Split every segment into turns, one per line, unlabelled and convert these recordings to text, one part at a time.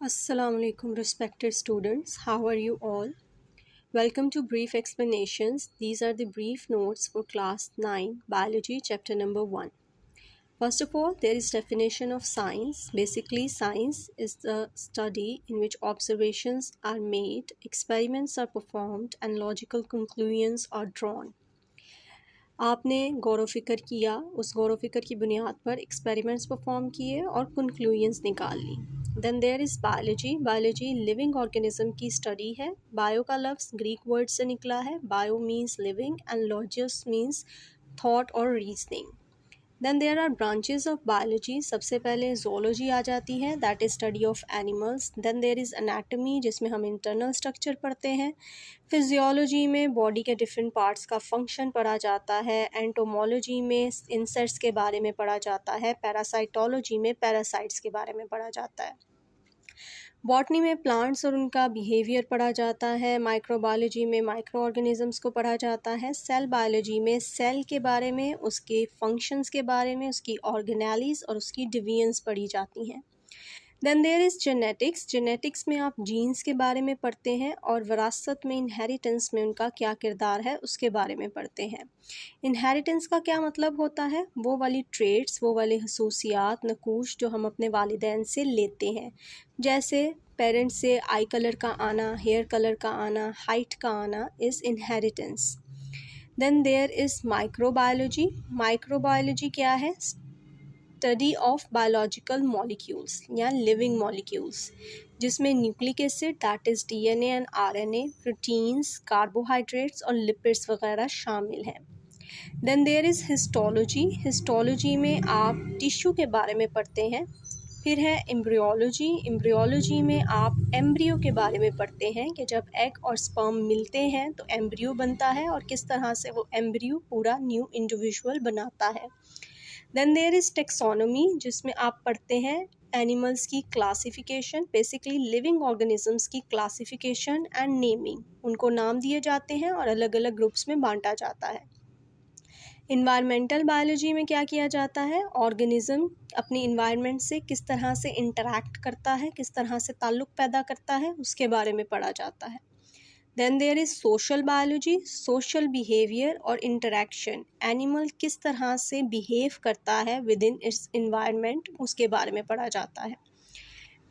Assalamu alaikum respected students. How are you all? Welcome to Brief Explanations. These are the brief notes for class 9 biology chapter number 1. First of all, there is definition of science. Basically, science is the study in which observations are made, experiments are performed and logical conclusions are drawn. आपने गौर फिक्र किया, उस गौर फिक्र की बुनियाद पर experiments perform किए और कंक्लूजन्स निकाल ली. Then there is biology. Biology living organism की स्टडी है. बायो का लफ्ज़ ग्रीक वर्ड से निकला है. बायो मीन्स लिविंग एंड लॉजियस मीन्स थॉट और reasoning. Then there are branches of biology. सबसे पहले जोलॉजी आ जाती है, that is study of animals. Then there is anatomy, जिसमें हम इंटरनल स्ट्रक्चर पढ़ते हैं. फिजियोलॉजी में बॉडी के डिफरेंट पार्ट्स का फंक्शन पढ़ा जाता है. एंटोमोलॉजी में इंसेक्ट्स के बारे में पढ़ा जाता है. पैरासाइटोलॉजी में पैरासाइट्स के बारे में पढ़ा जाता है. बॉटनी में प्लांट्स और उनका बिहेवियर पढ़ा जाता है. माइक्रोबायोलॉजी में माइक्रो ऑर्गेनिजम्स को पढ़ा जाता है. सेल बायोलॉजी में सेल के बारे में, उसके फंक्शंस के बारे में, उसकी ऑर्गेनेलीज और उसकी डिवीजन्स पढ़ी जाती हैं. Then there is genetics. Genetics में आप जीन्स के बारे में पढ़ते हैं और विरासत में इनहेरिटेंस में उनका क्या किरदार है उसके बारे में पढ़ते हैं. इनहेरिटेंस का क्या मतलब होता है? वो वाली ट्रेड्स, वो वाले खसूसियात, नकूश जो हम अपने वालिदैन से लेते हैं, जैसे पेरेंट्स से आई कलर का आना, हेयर कलर का आना, हाइट का आना is inheritance. Then there is microbiology. Microbiology क्या है? स्टडी ऑफ बायोलॉजिकल मॉलिक्यूल्स या लिविंग मॉलिक्यूल्स, जिसमें nucleic acid that is DNA and RNA, proteins, carbohydrates और लिपिड्स वगैरह शामिल हैं. Then there is histology. Histology में आप टिश्यू के बारे में पढ़ते हैं. फिर है एम्ब्रियोलॉजी. एम्ब्रियोलॉजी में आप एम्ब्रियो के बारे में पढ़ते हैं कि जब एग और स्पर्म मिलते हैं तो एम्ब्रियो बनता है और किस तरह से वो एम्ब्रियो पूरा न्यू इंडिविजुअल बनाता है. देन देयर इज़ टेक्सोनोमी, जिसमें आप पढ़ते हैं एनिमल्स की क्लासिफिकेशन, बेसिकली लिविंग ऑर्गेनिजम्स की क्लासिफिकेशन एंड नेमिंग. उनको नाम दिए जाते हैं और अलग अलग ग्रुप्स में बांटा जाता है. इन्वायरमेंटल बायोलॉजी में क्या किया जाता है? ऑर्गेनिज्म अपनी इन्वायरमेंट से किस तरह से इंटरैक्ट करता है, किस तरह से ताल्लुक़ पैदा करता है, उसके बारे में पढ़ा जाता है. Then there is social biology. Social behaviour और इंटरैक्शन, एनिमल किस तरह से बिहेव करता है विद इन इट्स इन्वायरमेंट, उसके बारे में पढ़ा जाता है.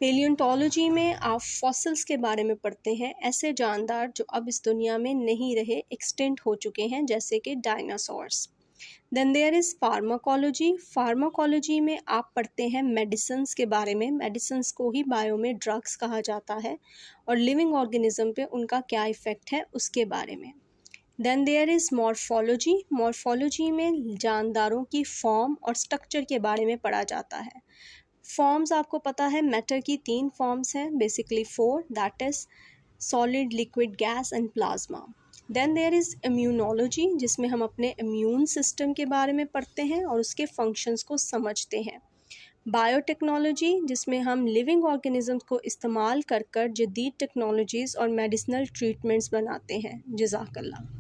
पेलियोंटोलॉजी में आप फॉसिल्स के बारे में पढ़ते हैं, ऐसे जानदार जो अब इस दुनिया में नहीं रहे, एक्सटिंक्ट हो चुके हैं, जैसे कि dinosaurs. Then there is pharmacology. Pharmacology में आप पढ़ते हैं मेडिसिन्स के बारे में. मेडिसिन्स को ही बायो में ड्रग्स कहा जाता है और लिविंग ऑर्गेनिज्म पे उनका क्या इफ़ेक्ट है उसके बारे में. Then there is morphology. Morphology में जानदारों की फॉर्म और स्ट्रक्चर के बारे में पढ़ा जाता है. फॉर्म्स आपको पता है, मैटर की 3 फॉर्म्स हैं, basically 4, that is solid, liquid, gas and plasma. Then there is immunology, जिसमें हम अपने इम्यून सिस्टम के बारे में पढ़ते हैं और उसके फंक्शंस को समझते हैं. बायोटेक्नोलॉजी, जिसमें हम लिविंग ऑर्गेनिजम्स को इस्तेमाल कर जदीद टेक्नोलॉजीज़ और मेडिसिनल ट्रीटमेंट्स बनाते हैं. जज़ाकल्लाह.